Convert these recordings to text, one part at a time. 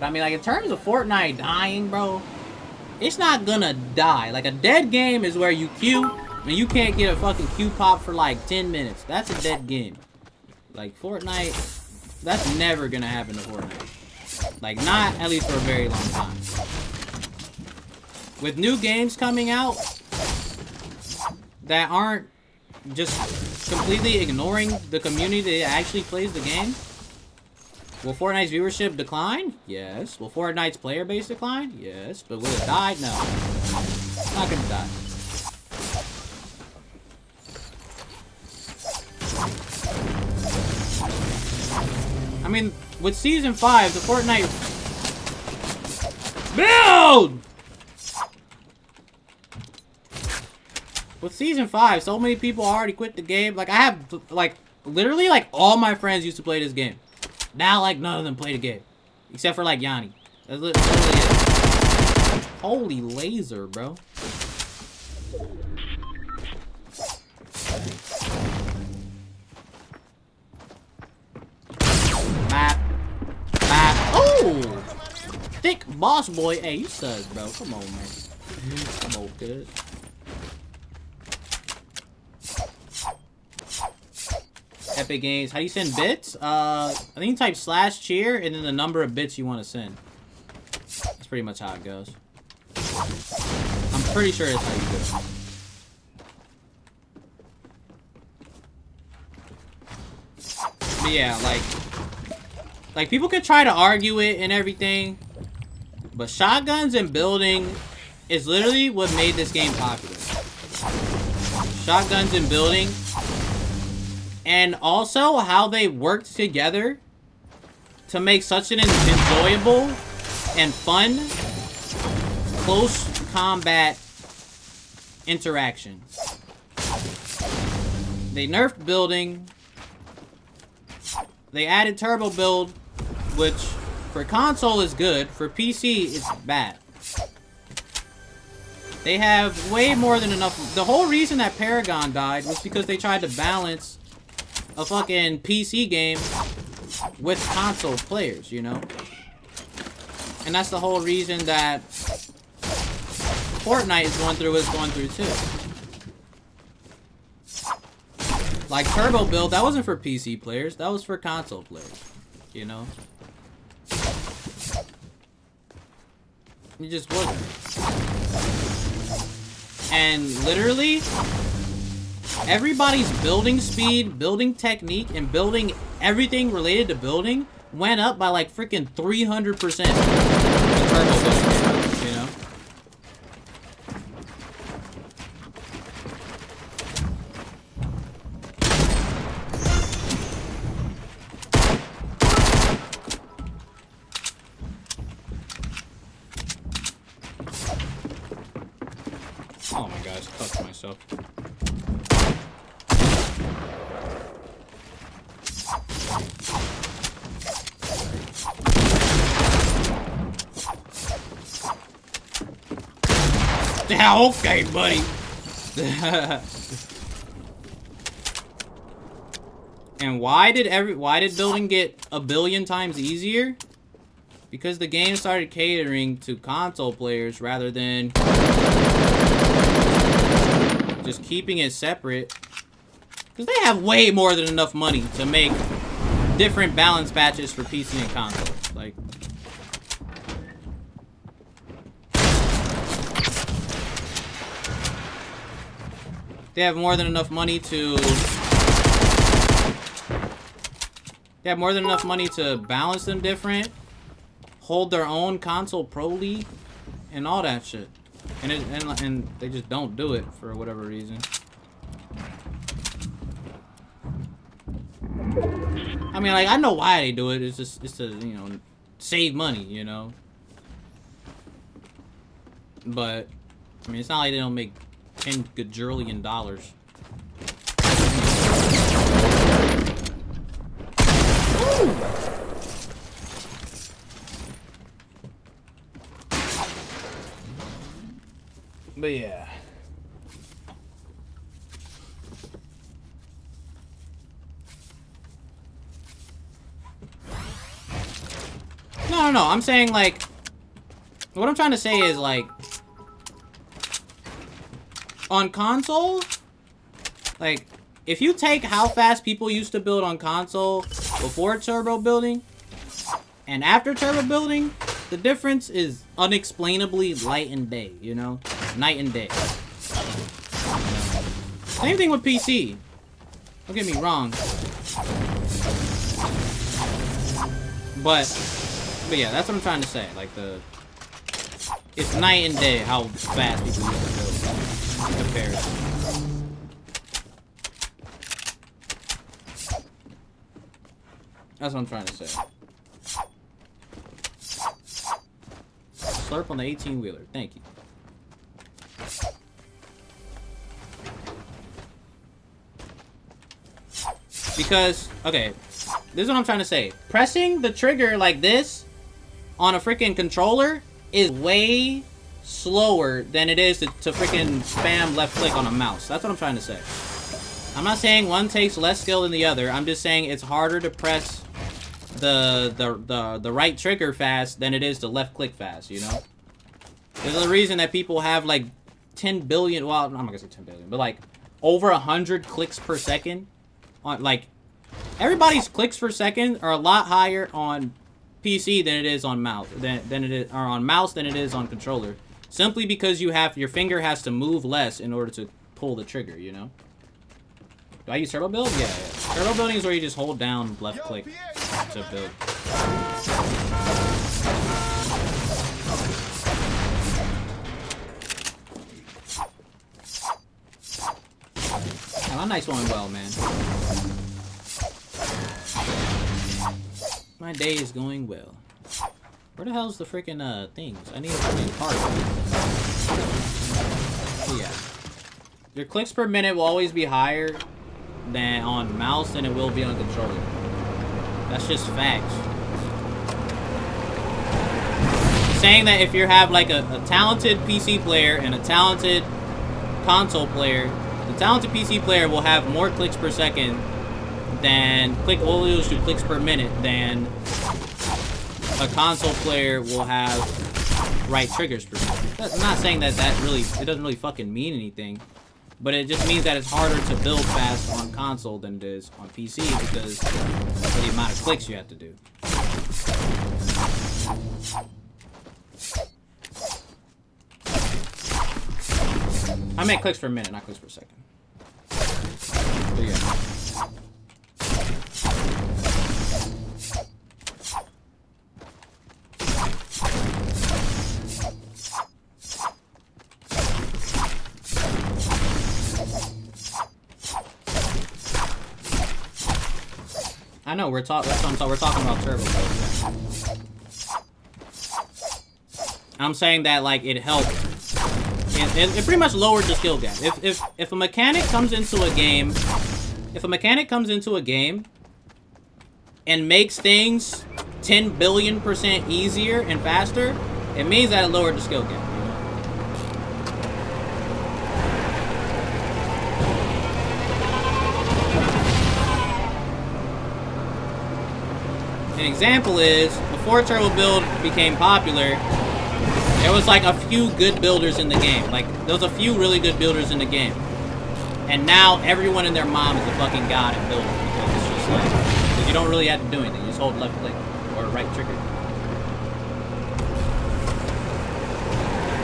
But I mean, like, in terms of Fortnite dying, bro, it's not gonna die. Like, a dead game is where you queue, and you can't get a fucking queue pop for, like, 10 minutes. That's a dead game. Like, Fortnite, that's never gonna happen to Fortnite. Like, not at least for a very long time. With new games coming out that aren't just completely ignoring the community that actually plays the game, will Fortnite's viewership decline? Yes. Will Fortnite's player base decline? Yes. But will it die? No. It's not gonna die. I mean, with Season 5, the Fortnite... Build! With Season 5, so many people already quit the game. Like, I have, like, literally, like, all my friends used to play this game. Now, like, none of them play the game. Except for, like, Yanni. That's literally it. Holy laser, bro. Map. Oh! Thick boss boy. Hey, you suck, bro. Come on, man. Come on, kid. Epic Games. How do you send bits? I think you type /cheer and then the number of bits you want to send. That's pretty much how it goes. I'm pretty sure that's how you do it. But yeah, like people could try to argue it and everything, but shotguns and building is literally what made this game popular. Shotguns and building. And also how they worked together to make such an enjoyable and fun close combat interaction. They nerfed building. They added turbo build, which for console is good. For PC, it's bad. They have way more than enough. The whole reason that Paragon died was because they tried to balance a fucking PC game with console players, you know? And that's the whole reason that Fortnite is going through what it's going through too. Like Turbo Build, that wasn't for PC players, that was for console players, you know? It just wasn't. And literally, everybody's building speed, building technique, and building everything related to building went up by like freaking 300% with turbo building, you know? Oh my gosh, fucked myself. Yeah, okay, buddy. And why did building get a billion times easier? Because the game started catering to console players rather than just keeping it separate. Because they have way more than enough money to make different balance patches for PC and console. Like, they have more than enough money to balance them different, hold their own console pro league, and all that shit. And they just don't do it for whatever reason. I mean, like, I know why they do it. It's to, you know, save money, you know. But I mean, it's not like they don't make $10 gajillion. But yeah. No, No. I'm saying, like... What I'm trying to say is, like... On console... Like, if you take how fast people used to build on console before turbo building and after turbo building, the difference is unexplainably light and day, you know? Night and day. Same thing with PC. Don't get me wrong. But yeah, that's what I'm trying to say. Like, it's night and day how fast people used to build in comparison. That's what I'm trying to say. Slurp on the 18-wheeler. Thank you. Because, okay, this is what I'm trying to say. Pressing the trigger like this on a freaking controller is way slower than it is to freaking spam left click on a mouse. That's what I'm trying to say. I'm not saying one takes less skill than the other. I'm just saying it's harder to press the right trigger fast than it is to left click fast, you know? There's a reason that people have like 10 billion, well, I'm not gonna say 10 billion, but like over 100 clicks per second on, like, everybody's clicks per second are a lot higher on PC than it is on mouse, than it is, or on mouse than it is on controller. Simply because your finger has to move less in order to pull the trigger, you know? Do I use turbo build? Yeah. Turbo building is where you just hold down left click to build. Oh, my night's going well, man. My day is going well. Where the hell's the freaking things? I need a freaking card. So yeah. Your clicks per minute will always be higher than on mouse than it will be on controller. That's just facts. Saying that if you have like a talented PC player and a talented console player, the talented PC player will have more clicks per second than will lose to clicks per minute than a console player will have right triggers per second. I'm not saying that it doesn't really fucking mean anything. But it just means that it's harder to build fast on console than it is on PC because of the amount of clicks you have to do. I meant clicks per minute, not clicks per second. But yeah. I know we're talking about turbo. I'm saying that like it helped. It pretty much lowered the skill gap. If a mechanic comes into a game, and makes things 10 billion% easier and faster, it means that it lowered the skill gap. An example is, before turbo build became popular, there was like a few good builders in the game. Like, there was a few really good builders in the game. And now everyone and their mom is a fucking god at building. Because it's just like, because you don't really have to do anything. You just hold left click or right trigger.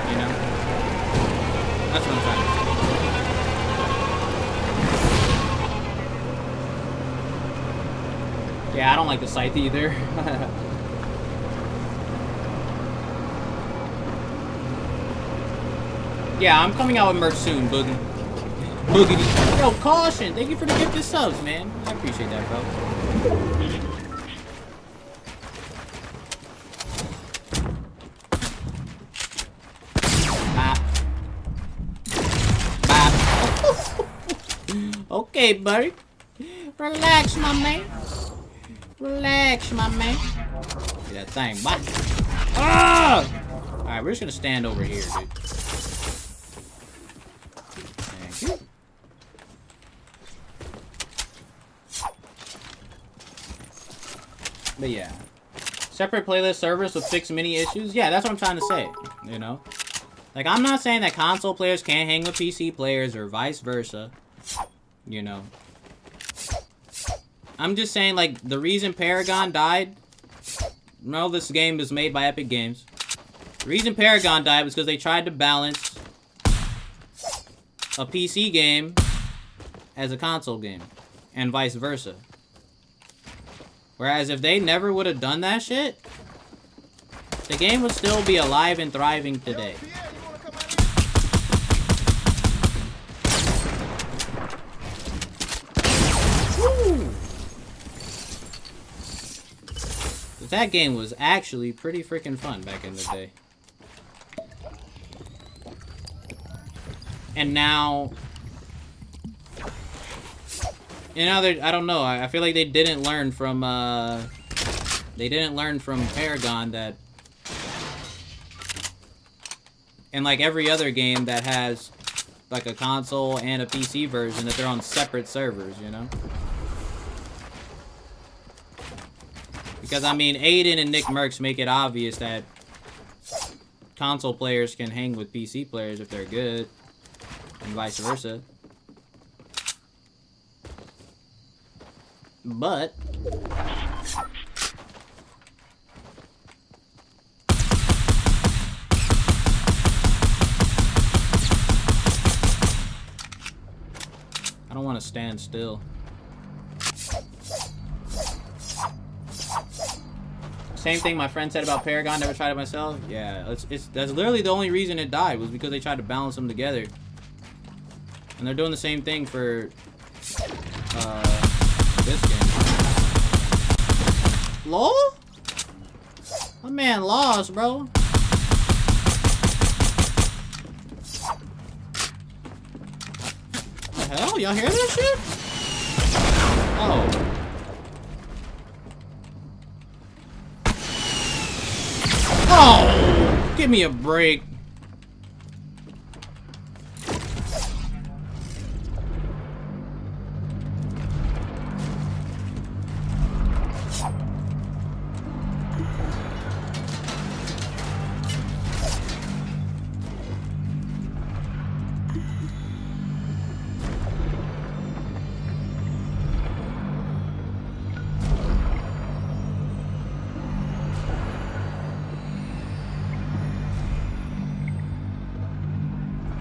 You know? That's what I'm trying to say. Yeah, I don't like the scythe either. Yeah, I'm coming out with merch soon, Boogity. Yo, caution! Thank you for the gifted subs, man. I appreciate that, bro. Bop. Bop. Okay, buddy. Relax, my man. Relax, my man. See that thing, bye. Ah! Alright, we're just gonna stand over here, dude. Thank you. But yeah. Separate playlist servers with fixed mini issues? Yeah, that's what I'm trying to say, you know? Like, I'm not saying that console players can't hang with PC players or vice versa, you know? I'm just saying, like, the reason Paragon died... No, this game is made by Epic Games. The reason Paragon died was because they tried to balance a PC game as a console game, and vice versa. Whereas if they never would have done that shit, the game would still be alive and thriving today. Woo! That game was actually pretty freaking fun back in the day. And now... You know, I don't know. I feel like they didn't learn from, Paragon that... And like every other game that has, like, a console and a PC version, that they're on separate servers, you know? Because, I mean, Aiden and Nick Merckx make it obvious that console players can hang with PC players if they're good, and vice versa. But... I don't want to stand still. Same thing my friend said about Paragon, never tried it myself. Yeah, that's literally the only reason it died, was because they tried to balance them together. And they're doing the same thing for this game. LOL? My man lost, bro. What the hell? Y'all hear that shit? Oh. Oh! Give me a break.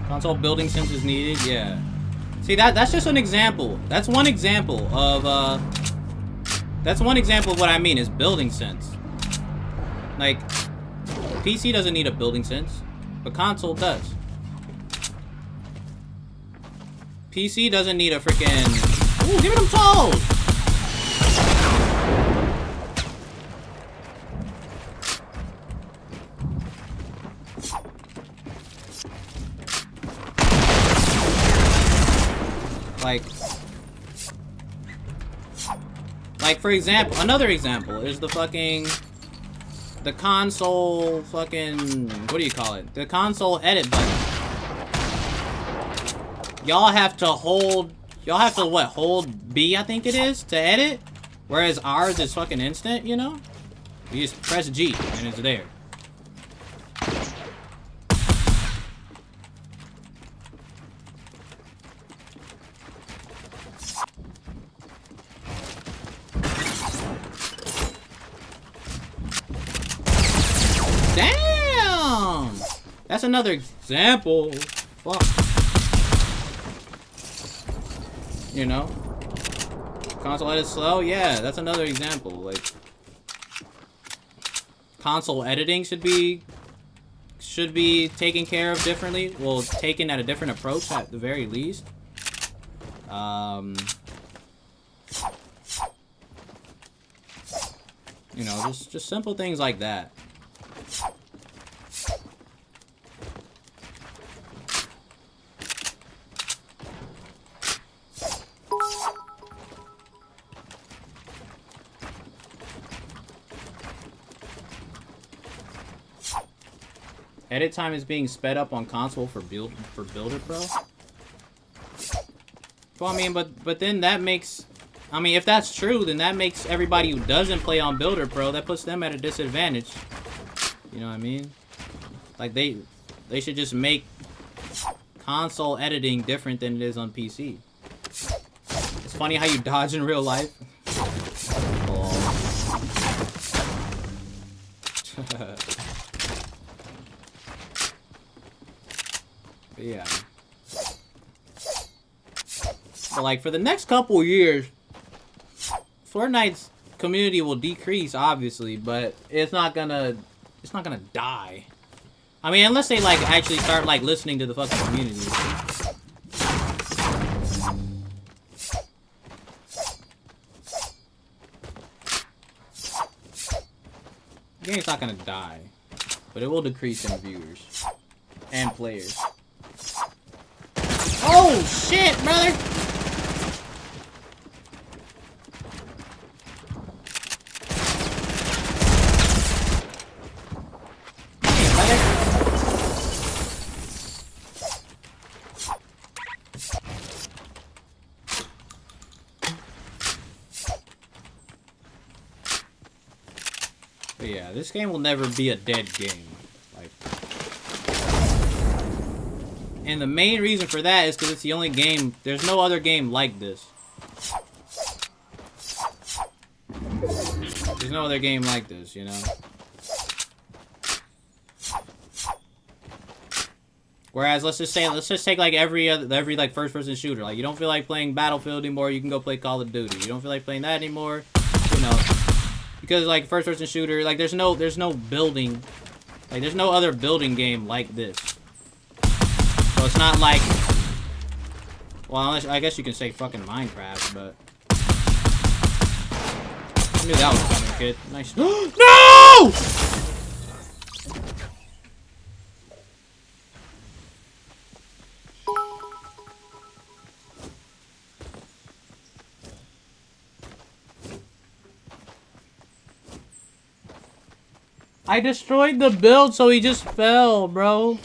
Console building sense is needed, yeah. See, that's just an example. That's one example of what I mean, is building sense. Like, PC doesn't need a building sense, but console does. PC doesn't need a freaking... Ooh, give me them toes! Like, for example, another example is the console fucking, what do you call it? The console edit button. Y'all have to what, hold B, I think it is, to edit? Whereas ours is fucking instant, you know? You just press G, and it's there. Damn! That's another example. Fuck. You know? Console edit slow? Yeah, that's another example. Like, console editing should be taken care of differently. Well, taken at a different approach at the very least. You know, just simple things like that. Edit time is being sped up on console for Builder Pro. Well, I mean, but then that makes I mean, if that's true, then that makes everybody who doesn't play on Builder Pro, that puts them at a disadvantage. You know what I mean? Like, they should just make console editing different than it is on PC. It's funny how you dodge in real life. But yeah. But like, for the next couple years, Fortnite's community will decrease, obviously, but it's not gonna die. I mean, unless they like actually start like listening to the fucking community. The game's not gonna die, but it will decrease in viewers and players. Oh shit, brother! But yeah, this game will never be a dead game. Like, and the main reason for that is because it's the only game. There's no other game like this. There's no other game like this, you know. Whereas let's just take like every like first-person shooter. Like, you don't feel like playing Battlefield anymore, you can go play Call of Duty. You don't feel like playing that anymore, you know. Because like first-person shooter, like there's no building, like there's no other building game like this. So it's not like, well, unless, I guess you can say fucking Minecraft, but I knew that was coming, kid. Nice. No! I destroyed the build, so he just fell, bro.